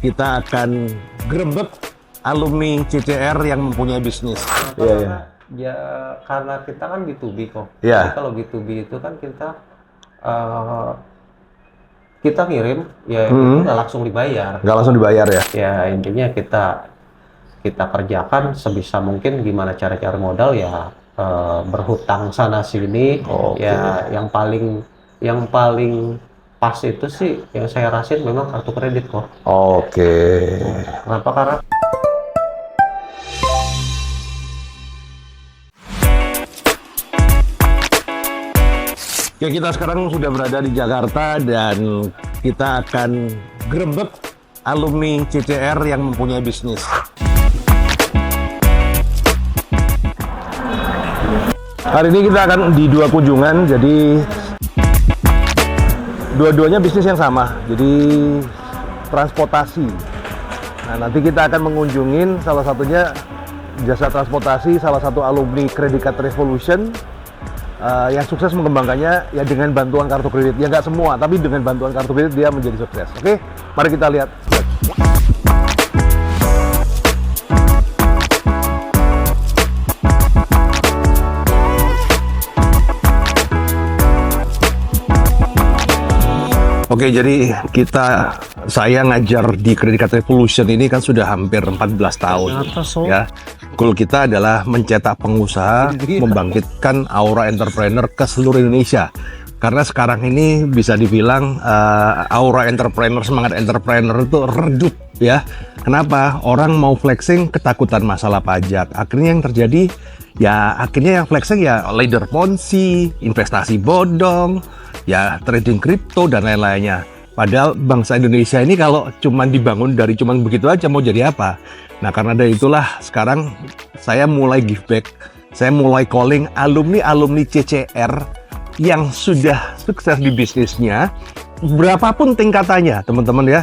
kita akan gerebek alumni CCR yang mempunyai bisnis. Iya, iya. Ya karena kita kan B2B kok. Iya. Jadi kalau B2B itu kan kita ngirim ya itu nggak langsung dibayar. Nggak langsung dibayar ya? Ya intinya kita kerjakan sebisa mungkin gimana cara cari modal ya berhutang sana sini. Oke. Ya yang paling pas itu sih yang saya rasain memang kartu kredit kok. Oke. Kenapa? Karena Oke, kita sekarang sudah berada di Jakarta dan kita akan gerebek alumni CCR yang mempunyai bisnis. Hari ini kita akan di dua kunjungan, jadi dua-duanya bisnis yang sama, jadi transportasi. Nah, nanti kita akan mengunjungin salah satunya jasa transportasi, salah satu alumni Credit Card Revolution yang sukses mengembangkannya ya dengan bantuan kartu kredit. Ya nggak semua, tapi dengan bantuan kartu kredit dia menjadi sukses. Oke, mari kita lihat. Oke, jadi saya ngajar di Credit Card Revolution ini kan sudah hampir 14 tahun. Ya, goal kita adalah mencetak pengusaha, membangkitkan aura entrepreneur ke seluruh Indonesia. Karena sekarang ini bisa dibilang aura entrepreneur, semangat entrepreneur itu redup ya. Kenapa? Orang mau flexing ketakutan masalah pajak. Akhirnya yang terjadi ya yang flexing ya leader ponzi, investasi bodong, ya trading kripto dan lain-lainnya. Padahal bangsa Indonesia ini kalau cuman dibangun dari cuman begitu aja mau jadi apa? Nah, karena dari itulah sekarang saya mulai give back. Saya mulai calling alumni CCR yang sudah sukses di bisnisnya, berapapun tingkatannya, teman-teman ya.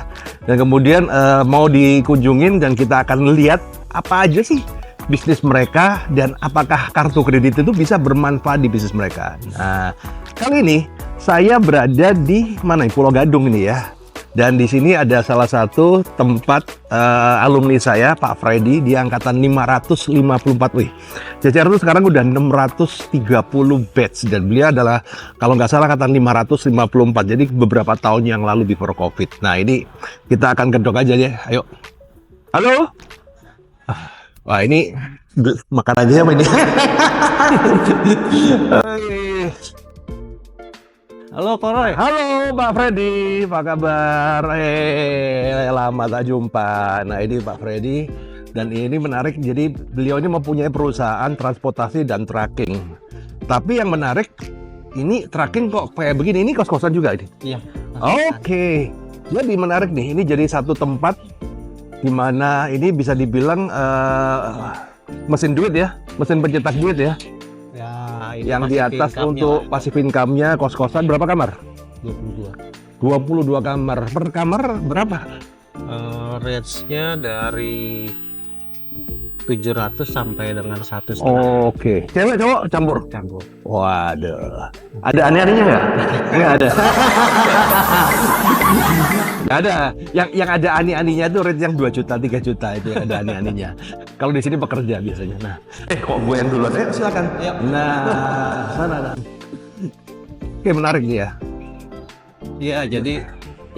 Dan kemudian mau dikunjungin dan kita akan lihat apa aja sih bisnis mereka dan apakah kartu kredit itu bisa bermanfaat di bisnis mereka. Nah, kali ini saya berada di mana? Pulau Gadung ini ya. Dan di sini ada salah satu tempat alumni saya, Pak Freddy, di angkatan 554. Wih, CCR itu sekarang udah 630 batch dan beliau adalah kalau nggak salah angkatan 554. Jadi beberapa tahun yang lalu before COVID. Nah, ini kita akan kedok aja ya. Ayo. Halo. Wah, ini makanannya apa ini? halo Koroy. Halo Pak Freddy, apa kabar? Lama tak jumpa. Nah, ini Pak Freddy dan ini menarik. Jadi beliau ini mempunyai perusahaan transportasi dan tracking. Tapi yang menarik ini tracking kok kayak begini. Ini kos-kosan juga ini. Iya. Oke. Jadi menarik nih. Ini jadi satu tempat di mana ini bisa dibilang mesin duit ya, mesin pencetak duit ya. Ya, ini Yang di atas untuk passive income-nya kos-kosan berapa kamar? 22 kamar. Per kamar berapa? Range-nya dari 700 sampai dengan 1,5. Oke. Cewek cowok campur? Campur. Waduh. Ada aneh-anehnya nggak? Nggak ada. Nggak ada. Yang ada aneh-anehnya itu rate yang 2 juta, 3 juta itu yang ada aneh-anehnya. Kalau di sini pekerja biasanya. Nah, kok gue yang duluan? Silakan. Yuk. Nah, sana. Oke, menarik nih ya. Iya, jadi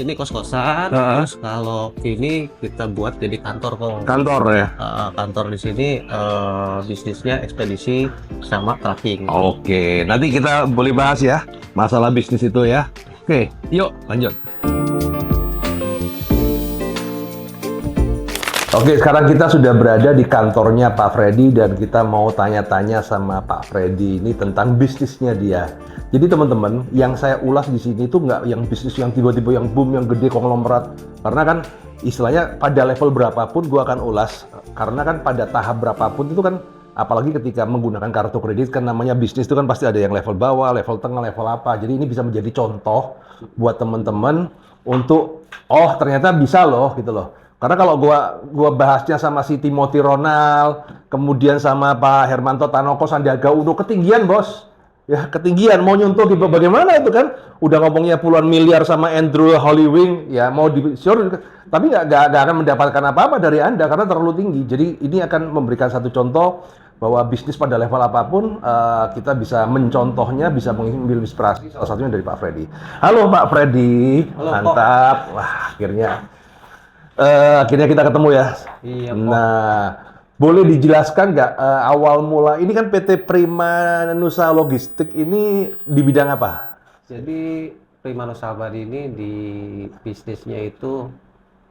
ini kos-kosan. Terus kalau ini kita buat jadi kantor kok. Kantor ya. Kantor di sini bisnisnya ekspedisi sama tracking. Oke, nanti kita boleh bahas ya masalah bisnis itu ya. Oke, yuk lanjut. Oke, sekarang kita sudah berada di kantornya Pak Freddy dan kita mau tanya-tanya sama Pak Freddy ini tentang bisnisnya dia. Jadi teman-teman, yang saya ulas di sini itu nggak yang bisnis yang tiba-tiba yang boom, yang gede, konglomerat. Karena kan istilahnya pada level berapapun gua akan ulas. Karena kan pada tahap berapapun itu kan, apalagi ketika menggunakan kartu kredit kan namanya bisnis itu kan pasti ada yang level bawah, level tengah, level apa. Jadi ini bisa menjadi contoh buat teman-teman untuk ternyata bisa loh gitu loh. Karena kalau gua bahasnya sama si Timothy Ronald, kemudian sama Pak Hermanto Tanoko, Sandiaga Uno, ketinggian bos. Ya ketinggian mau nyontoh di bagaimana itu kan udah ngomongnya puluhan miliar sama Andrew Hollywing ya mau di sure, tapi nggak akan mendapatkan apa-apa dari Anda karena terlalu tinggi. Jadi ini akan memberikan satu contoh bahwa bisnis pada level apapun kita bisa mencontohnya, bisa mengambil inspirasi salah satunya dari Pak Freddy. Halo Pak Freddy, Halo, mantap. Wah, akhirnya kita ketemu ya. Iya, Nah, boleh dijelaskan nggak awal mula ini kan PT Prima Nusa Logistik ini di bidang apa? Jadi Prima Nusa Abadi ini di bisnisnya itu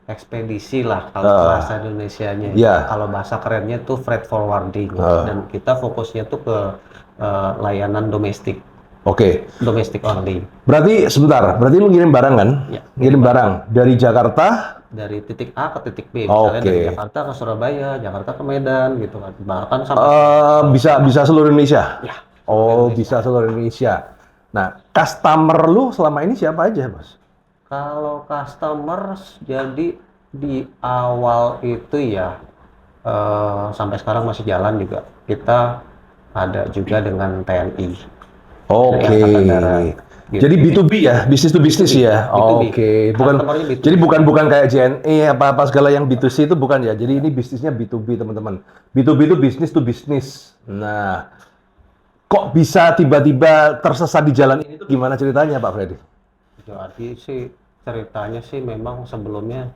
ekspedisi lah kalau bahasa Indonesianya. Iya. Kalau bahasa kerennya tuh freight forwarding. Dan kita fokusnya tuh ke layanan domestik only. Berarti sebentar, berarti lu ngirim barang kan? Ya, Ngirim barang dari Jakarta. dari titik A ke titik B, misalnya dari Jakarta ke Surabaya, Jakarta ke Medan gitu kan. Bahkan sampai Bisa seluruh Indonesia. ya, Bisa seluruh Indonesia. Nah, customer lu selama ini siapa aja, Bos? kalau customer jadi di awal itu ya sampai sekarang masih jalan juga. Kita ada juga dengan TNI. Oke. Angkatan Darat, gitu. Jadi B2B ya, bisnis to bisnis ya. B2B. Oke, bukan. Customer-nya B2B. Jadi bukan kayak JNE apa segala yang B2C itu bukan ya. Jadi ini bisnisnya B2B teman-teman. B2B itu bisnis to bisnis. Nah, kok bisa tiba-tiba tersesat di jalan ini? Itu gimana ceritanya, Pak Freddy? Jadi sih ceritanya sih memang sebelumnya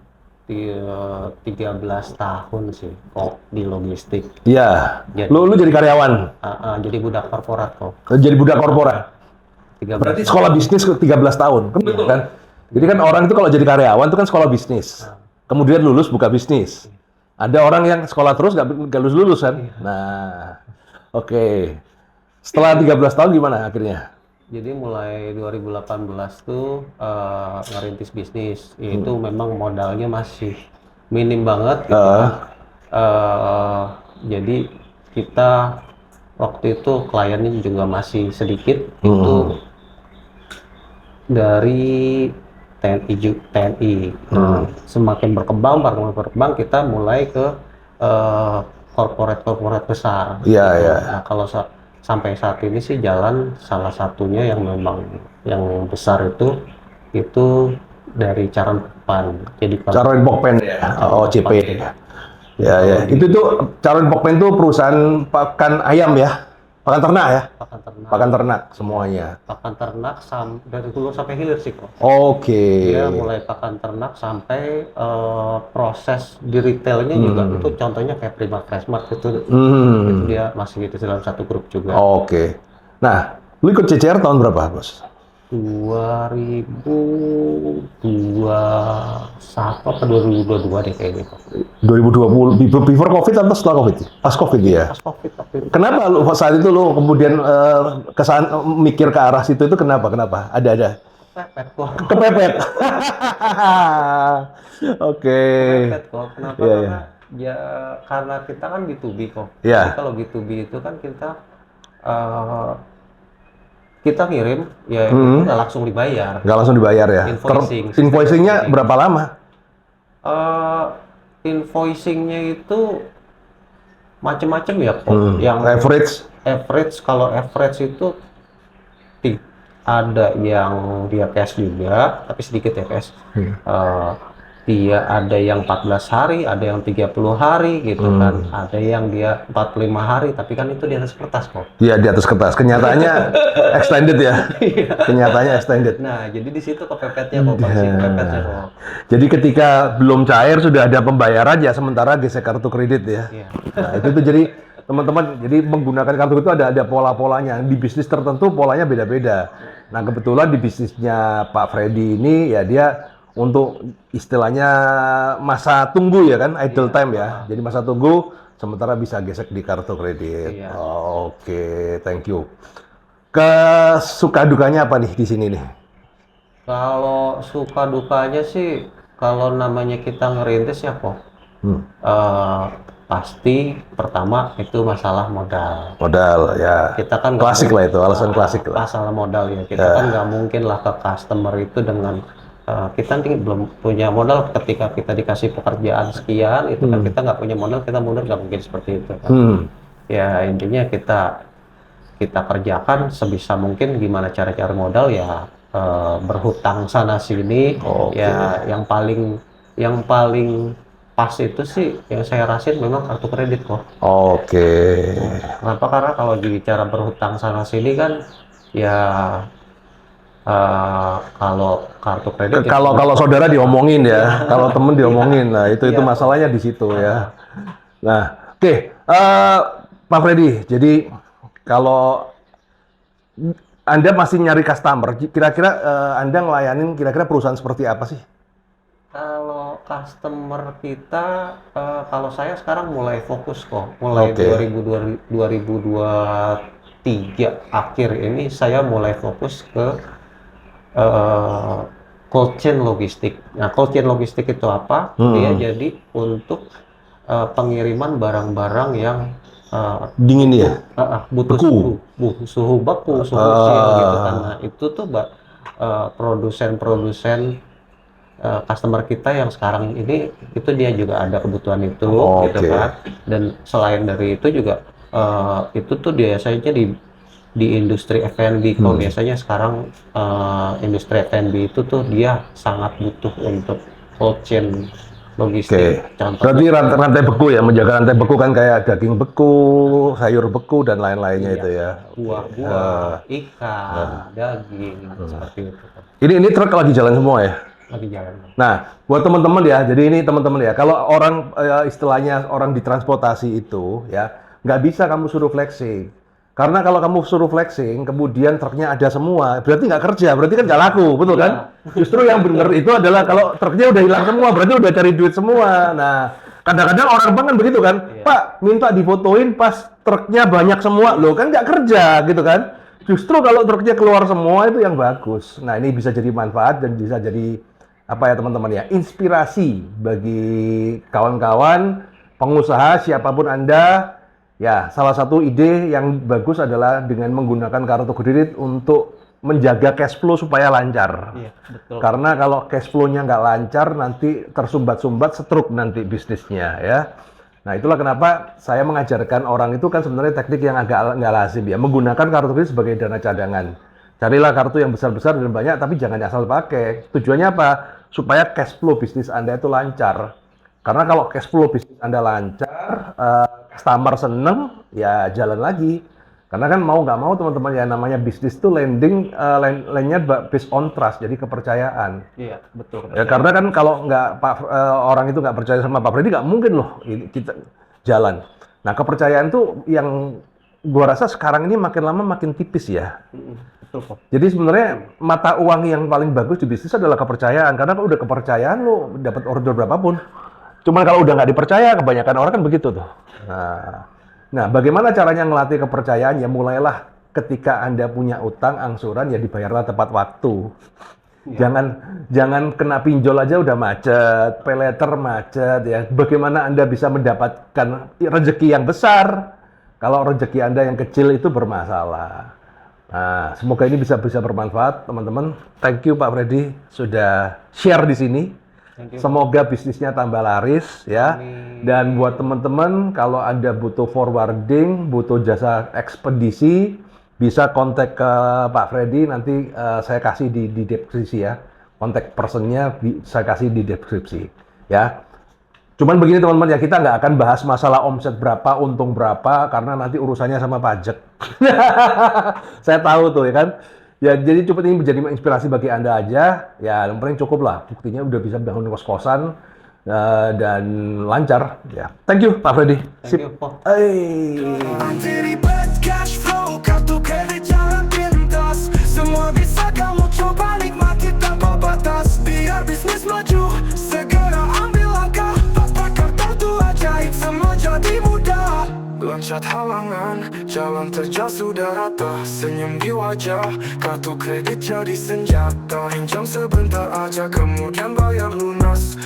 di 13 tahun sih kok di logistik. Iya. Jadi- Lu jadi karyawan, Jadi budak korporat kok. jadi budak korporat. 13 Berarti sekolah bisnis ke 13 tahun, kan betul kan? Jadi kan orang itu kalau jadi karyawan itu kan sekolah bisnis. Kemudian lulus buka bisnis. Ada orang yang sekolah terus nggak lulus kan? Nah, oke. Setelah 13 tahun gimana akhirnya? Jadi mulai 2018 tuh ngerintis bisnis. Itu memang modalnya masih minim banget gitu kan. Jadi kita waktu itu kliennya juga masih sedikit. Itu dari TNI. Nah, semakin berkembang kita mulai ke korporat besar. Iya, gitu. iya. Nah, kalau sampai saat ini sih jalan salah satunya yang memang yang besar itu dari Caron Jadi Caroin Pokpen ya, OCP. Ya. Itu tuh Caroin Pokpen tuh perusahaan pakan ayam ya, pakan ternak ya, pakan ternak semuanya. pakan ternak dari hulu sampai hilir sih kok. Oke. Dia mulai pakan ternak sampai proses di retailnya juga itu contohnya kayak Prima Freshmart itu dia masih gitu dalam satu grup juga. Oke. Nah, lu ikut CCR tahun berapa, Bos? 2021 atau 2022 deh kayaknya. 2020, before COVID atau setelah COVID? Pas COVID ya? Pas COVID waktu itu. Kenapa lu saat itu lu kemudian mikir ke arah situ itu kenapa? Ada? Kepepet kok. Kepepet. Oke. Kepepet kok. Kenapa? Iya, Karena ya karena kita kan B2B kok. Iya. Jadi kalau B2B itu kan kita ngirim ya itu nggak langsung dibayar. Nggak langsung dibayar ya? Invoicing. Invoicingnya berapa lama? Invoicingnya itu macam-macam ya kok. Yang Average? Kalau average itu ada yang dia cash juga, tapi sedikit ya cash. Dia ada yang 14 hari, ada yang 30 hari gitu kan. Ada yang dia 45 hari, tapi kan itu di atas kertas kok. Iya, di atas kertas. Kenyataannya extended ya? Kenyataannya extended. Nah, jadi di situ kepepetnya kok, pasti kepepetnya kok. Jadi ketika belum cair sudah ada pembayaran ya, sementara gesek kartu kredit ya. Iya. Nah, itu tuh jadi teman-teman, jadi menggunakan kartu itu ada pola-polanya. Di bisnis tertentu polanya beda-beda. Nah, kebetulan di bisnisnya Pak Freddy ini ya dia untuk istilahnya masa tunggu ya kan, idle time ya. Jadi masa tunggu sementara bisa gesek di kartu kredit. Iya. Oke, thank you. Suka dukanya apa nih di sini nih? Kalau suka dukanya sih, kalau namanya kita ngerintis ya kok. Pasti pertama itu masalah modal. Modal ya. Kita kan Klasik lah itu, alasan klasik lah. Masalah modal ya. Kita kan nggak mungkin lah ke customer itu dengan kita belum punya modal ketika kita dikasih pekerjaan sekian itu kan kita nggak punya modal, kita mundur, nggak mungkin seperti itu kan. Ya intinya kita kita kerjakan sebisa mungkin gimana cara cari modal ya berhutang sana sini. Ya yang paling pas itu sih yang saya rasain memang kartu kredit kok. Kenapa? Karena kalau bicara berhutang sana sini kan ya kalau kartu kredit kalau saudara diomongin ya, kalau temen diomongin, nah itu masalahnya di situ ya. Nah, Pak Freddy, jadi kalau Anda masih nyari customer, kira-kira Anda ngelayanin kira-kira perusahaan seperti apa sih? Kalau customer kita, kalau saya sekarang mulai fokus kok, mulai 2023 akhir ini saya mulai fokus ke cold chain logistik. Nah, cold chain logistik itu apa? Dia jadi untuk pengiriman barang-barang yang dingin ya? Butuh suhu beku, suhu chill gitu kan. Nah, itu tuh produsen-produsen customer kita yang sekarang ini itu dia juga ada kebutuhan itu gitu kan. Dan selain dari itu juga itu tuh biasanya di industri F&B. Kalau biasanya sekarang industri F&B itu tuh dia sangat butuh untuk cold chain logistik. Berarti rantai beku ya, menjaga rantai beku kan kayak daging beku, sayur beku dan lain-lainnya itu ya. Buah-buah, ikan, daging seperti itu. Ini truk lagi jalan semua ya? Lagi jalan. Nah, buat teman-teman ya, jadi ini teman-teman ya, kalau orang istilahnya orang di transportasi itu ya, nggak bisa kamu suruh flexing. Karena kalau kamu suruh flexing, kemudian truknya ada semua, berarti nggak kerja, berarti kan nggak laku, betul kan? Justru yang benar itu adalah kalau truknya udah hilang semua, berarti udah cari duit semua. Nah, kadang-kadang orang bank kan begitu kan, Pak, minta difotoin pas truknya banyak semua, loh kan nggak kerja gitu kan? Justru kalau truknya keluar semua itu yang bagus. Nah, ini bisa jadi manfaat dan bisa jadi apa ya teman-teman ya, inspirasi bagi kawan-kawan, pengusaha, siapapun Anda. Ya, salah satu ide yang bagus adalah dengan menggunakan kartu kredit untuk menjaga cash flow supaya lancar. Iya, betul. Karena kalau cash flow-nya nggak lancar, nanti tersumbat-sumbat, stroke nanti bisnisnya ya. Nah, itulah kenapa saya mengajarkan orang itu kan sebenarnya teknik yang agak nggak lazim ya, menggunakan kartu kredit sebagai dana cadangan. Carilah kartu yang besar-besar dan banyak, tapi jangan asal pakai. Tujuannya apa? Supaya cash flow bisnis Anda itu lancar. Karena kalau cash flow bisnis Anda lancar, customer seneng, ya jalan lagi. Karena kan mau nggak mau teman-teman ya namanya bisnis itu landnya based on trust, jadi kepercayaan. Iya, betul. Ya, karena kan kalau orang itu nggak percaya sama Pak Freddy, nggak mungkin loh kita jalan. Nah, kepercayaan tuh yang gua rasa sekarang ini makin lama makin tipis ya. Betul kok. Jadi sebenarnya mata uang yang paling bagus di bisnis adalah kepercayaan. Karena kalau udah kepercayaan lo dapat order berapapun. Cuman kalau udah nggak dipercaya, kebanyakan orang kan begitu tuh. Nah, bagaimana caranya ngelatih kepercayaan? Ya mulailah ketika Anda punya utang, angsuran, ya dibayarlah tepat waktu. Ya. Jangan kena pinjol aja udah macet, pay letter macet ya. Bagaimana Anda bisa mendapatkan rezeki yang besar kalau rezeki Anda yang kecil itu bermasalah. Nah, semoga ini bisa bermanfaat, teman-teman. Thank you Pak Freddy sudah share di sini. Semoga bisnisnya tambah laris ya. Dan buat teman-teman kalau Anda butuh forwarding, butuh jasa ekspedisi, bisa kontak ke Pak Freddy, nanti saya kasih di deskripsi ya. Kontak personnya saya kasih di deskripsi ya. Cuman begini teman-teman ya, kita nggak akan bahas masalah omset berapa, untung berapa, karena nanti urusannya sama pajak. Saya tahu tuh ya kan. Ya, jadi coba ini menjadi inspirasi bagi Anda aja. Ya, yang paling cukup lah. Buktinya udah bisa bangun kos-kosan dan lancar. Ya, thank you Pak Freddy. Thank you, Pak. Semua bisa kamu coba nikmati tanpa batas. Biar bisnis maju, segera ambil langkah. Tata kartu ajaib, semua jadi mudah. Loncat halangan, jalan terjal sudah rata. Senyum di wajah, kartu kredit jadi senjata. Pinjam sebentar aja, kemudian bayar lunas.